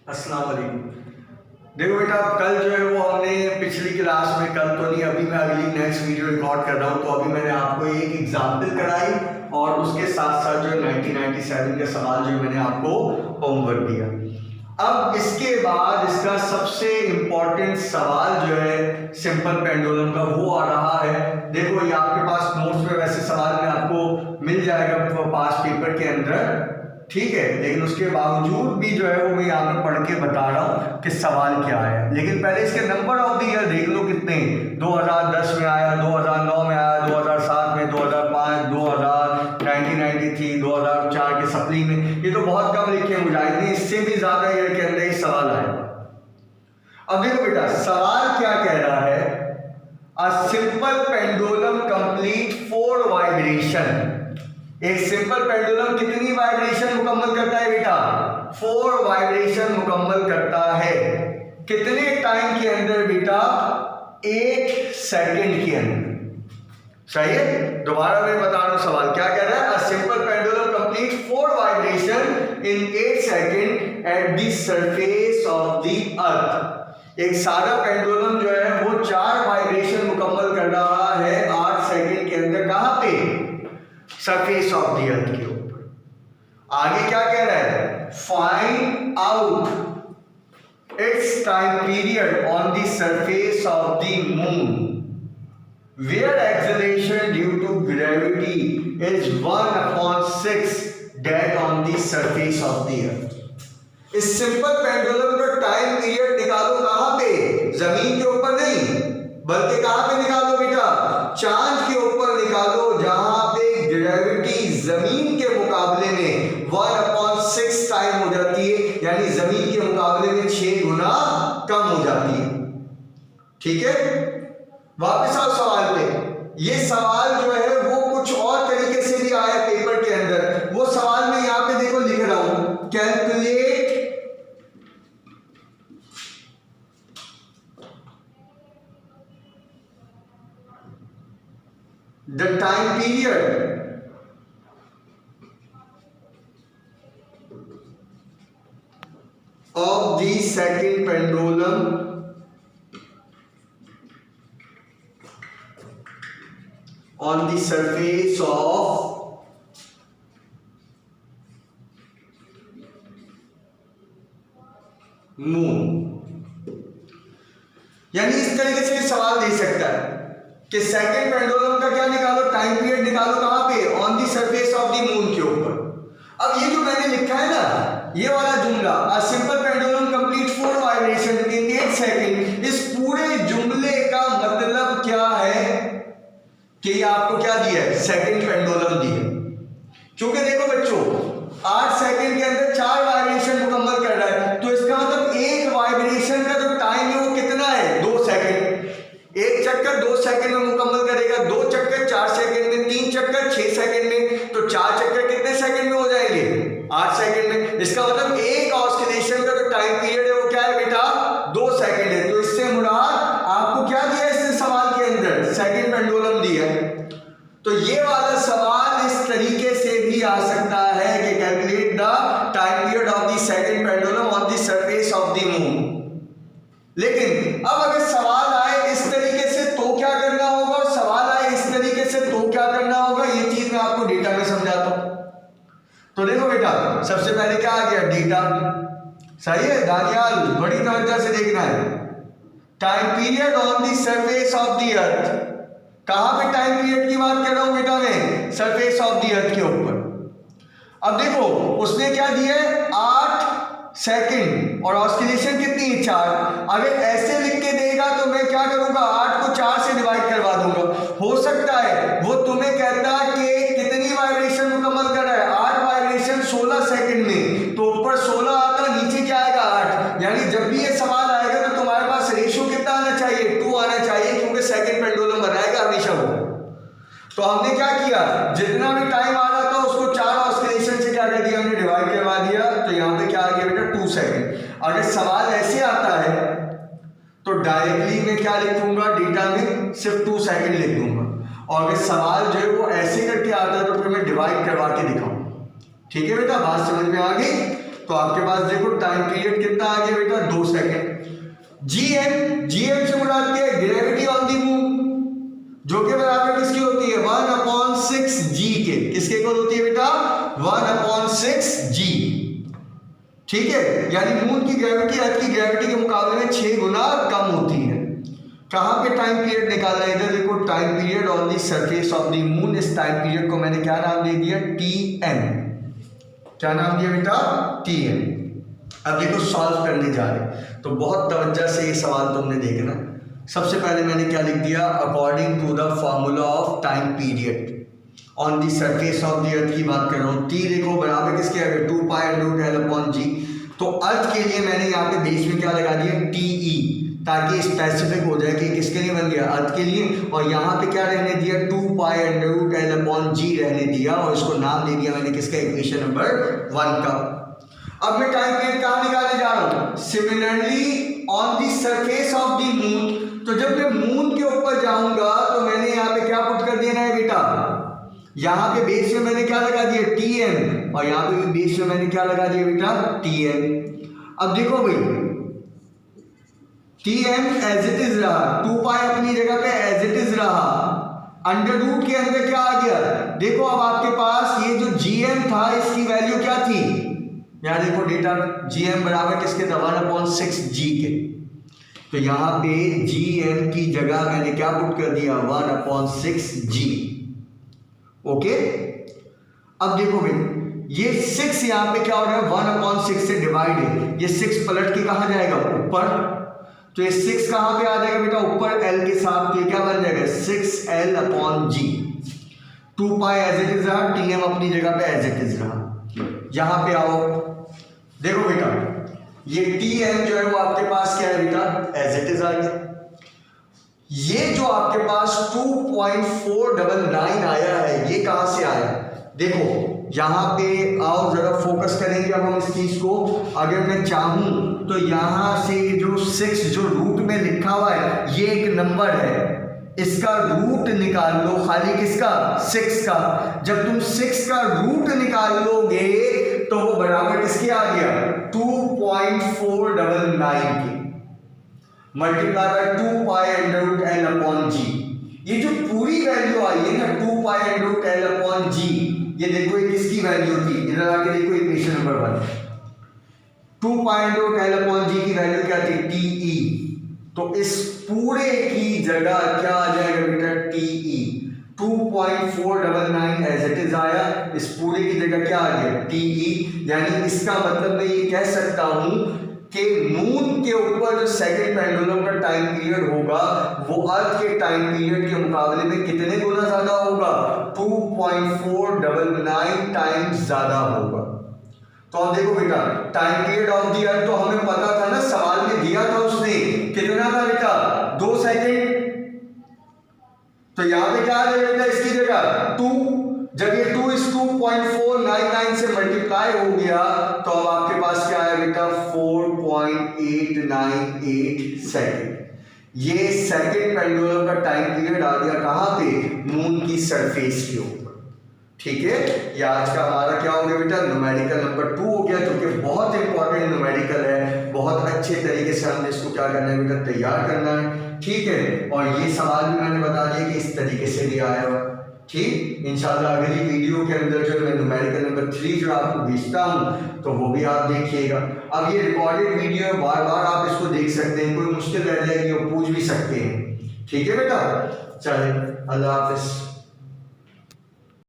अस्सलाम वालेकुम। देखो बेटा, कल जो है वो हमने पिछली क्लास में, कल तो नहीं, अभी मैं अगली नेक्स्ट वीडियो रिकॉर्ड कर रहा हूँ, तो अभी मैंने आपको एक एग्जाम्पल कराई और उसके साथ साथ जो 1997 के सवाल जो मैंने आपको होमवर्क दिया। अब इसके बाद इसका सबसे इम्पोर्टेंट सवाल जो है सिंपल पेंडुलम का वो आ रहा है। देखो ये आपके पास नोट्स में वैसे सवाल में आपको मिल जाएगा पास पेपर के अंदर, ठीक है, लेकिन उसके बावजूद भी जो है वो मैं यहाँ पे पढ़ के बता रहा हूँ कि सवाल क्या है। लेकिन पहले इसके नंबर ऑफ द ईयर देख लो कितने, 2010 में आया, 2009 में आया, 2007 में, 2005, 2000, 1993, 2004 के सप्ली में। ये तो बहुत कम लिखे हैं मुजाहिदीन, इससे भी ज्यादा ईयर के अंदर ही सवाल आया। अब देखो बेटा, सवाल क्या कह रहा है, a simple pendulum complete 4 vibration. एक सिंपल पेंडुलम कितनी वाइब्रेशन मुकम्मल करता है बेटा? 4 वाइब्रेशन मुकम्मल करता है। कितने टाइम के अंदर बेटा? 1 सेकंड के अंदर। सही है, दोबारा मैं बता रहा हूं सवाल क्या कह रहा है। A simple pendulum complete 4 vibration in 8 second at the surface of the अर्थ। एक सादा पेंडुलम जो है वो 4 वाइब्रेशन मुकम्मल कर रहा है 8 सेकंड के अंदर। कहां पे? सरफेस ऑफ द अर्थ के ऊपर। आगे क्या कह रहा है? Find out its time period on the surface of the moon where acceleration due to gravity is 1/6 that on the surface of the earth. इस सिंपल पेंडुलम का टाइम पीरियड निकालो। कहां पे? जमीन के ऊपर नहीं, बल्कि कहां पे निकालो बेटा? चांद के ऊपर निकालो, जहां पे ग्रेविटी जमीन के मुकाबले में 1/6 टाइम हो जाती है, यानी जमीन के मुकाबले में 6 गुना कम हो जाती है। ठीक है, वापस आओ सवाल पे। ये सवाल जो है वो कुछ और तरीके से भी आया पेपर के अंदर। वो सवाल में यहां पे देखो लिख रहा हूं, calculate the time period of the second pendulum on the surface of moon। यानी इस तरीके से सवाल दे सकता है कि सेकंड पेंडुलम का क्या निकालो? टाइम पीरियड निकालो। कहां पे? On the surface of the moon के ऊपर। अब ये जो मैंने लिखा है ना, ये वाला जुमला, a simple pendulum complete 4 vibration in 8 second, इस पूरे जुमले का मतलब क्या है कि ये आपको क्या दिया है? सेकंड पेंडुलम दिया। क्योंकि देखो बच्चों, 8 सेकंड के अंदर 4 वाइब्रेशन मुकम्मल कर रहा है, तो इसका मतलब एक वाइब्रेशन का जो टाइम है वो कितना है? 2 सेकंड। एक चक्कर 2 सेकंड में मुकम्मल करेगा, 2 चक्कर 4 सेकंड में, 3 चक्कर 6 सेकंड में, तो 4 चक्कर कितने सेकंड में हो जाएंगे? 8 सेकंड में। इसका मतलब एक ऑस्किलेशन का जो टाइम पीरियड है वो क्या है बेटा? 2 सेकंड है। तो इससे मुराद आपको क्या दिया इसने सवाल के अंदर? सेकंड पेंडुलम दिया है। तो ये वाला सवाल इस तरीके से भी आ सकता है कि calculate the time period of the second pendulum on the surface of the moon. लेकिन अब अगर सवाल आए इस तरीके से तो क्या करना होगा, और सवाल आए इस तरीके से तो क्या करना होगा, ये चीज मैं आपको डेटा में समझाता हूं। तो देखो बेटा, सबसे पहले क्या आ गया? डेटा। सही है दानियाल, बड़ी तवज्जो से देखना है। Time period on the surface of the अर्थ। कहां पे टाइम पीरियड की बात कर रहा हूं बेटा मैं? सरफेस ऑफ द अर्थ के ऊपर। अब देखो उसने क्या दिया है? 8 सेकंड, और ऑस्किलेशन कितनी है? 4। अगर ऐसे लिख के देगा तो मैं क्या करूंगा? 8 को 4 से डिवाइड करवा दूंगा। हो सकता है वो तुम्हें कहता कि कितनी वाइब्रेशन मुकम्मल कर रहा है? 8 वाइब्रेशन 16 सेकंड में, तो ऊपर 16 आता, नीचे क्या आएगा? 8। यानी जब भी ये सवाल आएगा तो तुम्हारे पास रेशियो कितना आना चाहिए? 2 आना चाहिए, क्योंकि सेकंड पेंडुलम बनाएगा हमेशा वो। तो हमने क्या किया? जितना भी टाइम आ रहा था उसको 4 ऑस्किलेशन से क्या कर दिया? हमने डिवाइड करवा दिया। तो यहाँ पे क्या आ गया बेटा? 2 सेकंड। अगर सवाल ऐसे आता है तो डायरेक्टली मैं क्या लिखूंगा? डेटा में सिर्फ 2 सेकंड लिख दूंगा। और अगर सवाल जो है वो ऐसे करके आता है तो फिर मैं डिवाइड करवा के दिखाऊंगा। ठीक है बेटा, बात समझ में आ गई? तो आपके पास देखो टाइम पीरियड कितना आ गया बेटा 2 सेकंड। जीएम से मुराद क्या है? ग्रेविटी ऑन दी मून, जो कि बराबर किसकी होती है? 1/6 जी के। किसके इक्वल होती है बेटा? 1/6 जी। ठीक है, यानी मून की ग्रेविटी अर्थ की ग्रेविटी के मुकाबले में 6 गुना कम होती है। कहां पे टाइम पीरियड निकालना है? इधर देखो, time period on the surface of the moon. इस टाइम पीरियड को मैंने क्या नाम दे दिया? TN। क्या नाम दिया बेटा? TN। अब देखो सॉल्व करने जा रहे, तो बहुत तवज्जो से ये सवाल तुमने देखना। सबसे पहले मैंने क्या लिख दिया? According to the formula of time period on the surface of the earth की बात कर रहा हूँ। टी देखो बराबर किसके आ गया? 2π/L/g। तो अर्थ के लिए मैंने यहाँ पे बेस में क्या लगा दिया? TE, ताकि स्पेसिफिक हो जाए कि किसके लिए बन गया? अर्थ के लिए। और यहाँ पे क्या रहने दिया? 2π/L/g रहने दिया, और इसको नाम दे दिया मैंने किसका? इक्वेशन नंबर 1 का। अब मैं टाइम पीरियड कहाँ निकालने जा रहा हूँ? Similarly on the surface of the moon. तो जब मैं मून के ऊपर जाऊंगा तो मैंने यहाँ पे क्या पुट कर देना है बेटा? यहाँ पे बेस में मैंने क्या लगा दिया? TN, और यहाँ पे भी बेस में मैंने क्या लगा दिया बेटा? TN। अब देखो भाई, TN एज इट इज रहा, 2π अपनी जगह पे एज इट इज रहा, अंडर रूट के अंदर क्या आ गया? देखो अब आपके पास ये जो GM था, इसकी वैल्यू क्या थी? यहाँ देखो डेटा, GM बराबर किसके था? 1/6 जी के। तो यहाँ पे GM की जगह मैंने क्या पुट कर दिया? 1/6 जी। ओके, अब देखो भाई, ये 6 यहाँ पे क्या हो रहा है? 1/6 से डिवाइड है, ये 6 पलट के कहाँ जाएगा? ऊपर। तो ये 6 कहाँ पे आ जाएगा बेटा? ऊपर L के साथ। तो ये क्या बन जाएगा? 6L/g। 2π एज इट इज रहा, TM अपनी जगह पे एज इट इज रहा। यहां पे आओ, देखो बेटा, ये TM जो है वो आपके पास क्या है बेटा? एज इट इज आ गया। ये जो आपके पास 2.499 आया है, ये कहां से आया? देखो यहां पे आओ, जरा फोकस करेंगे अब हम इस चीज को। अगर मैं चाहूं तो यहां से जो 6 जो रूट में लिखा हुआ है, ये एक नंबर है, इसका रूट निकाल लो खाली। किसका? 6 का। जब तुम 6 का रूट निकाल लोगे तो वो बराबर किसके आ गया? 2.499 के, मल्टीप्लाई बाय 2π/L/g। ये जो पूरी वैल्यू आई है ना 2π/L/g, ये देखो ये किसकी वैल्यू थी? इधर आके देखो इक्वेशन नंबर 1। 2π/L/g की वैल्यू क्या थी? TE। तो इस पूरे की जगह क्या आ जाएगा बेटा? TE। 2.499 एज इट इज आया, इस पूरे की जगह क्या आ गया? TE। यानी इसका मतलब मैं ये कह सकता हूं कि मून के ऊपर जो सेकंड पेंडुलम का टाइम पीरियड होगा वो अर्थ के टाइम पीरियड के मुकाबले में कितने गुना ज्यादा होगा? 2.499 टाइम्स ज्यादा होगा। तो अब देखो बेटा, टाइम पीरियड ऑफ द अर्थ तो हमें पता था ना, सवाल में दिया था उसने, कितना था बेटा? 2 सेकंड। तो यहां पे क्या आ जाएगा बेटा? इसकी जगह 2। जब ये 2 इस 2.499 से मल्टीप्लाई हो गया तो अब आपके पास क्या है बेटा? 4.898 सेकंड। ये सेकंड पेंडुलम का टाइम पीरियड आ गया कहां पे? मून की सरफेस के ऊपर। ठीक है, ये आज का हमारा क्या हो गया बेटा? न्यूमेरिकल नंबर 2 हो गया, जो कि बहुत इंपॉर्टेंट न्यूमेरिकल है। बहुत अच्छे तरीके से हमने इसको क्या करना है बेटा? तैयार करना है। ठीक है, और ये सवाल भी मैंने बता दिया कि इस तरीके से भी आया हुआ। ठीक, इंशाल्लाह अगली वीडियो के अंदर जो मैं न्यूमेरिकल नंबर 3 जो आपको भेजता हूँ तो वो भी आप देखिएगा। अब ये रिकॉर्डेड वीडियो है, बार बार आप इसको देख सकते हैं, कोई मुश्किल रह जाएगी और पूछ भी सकते हैं। ठीक है बेटा, चलिए, अल्लाह हाफिज।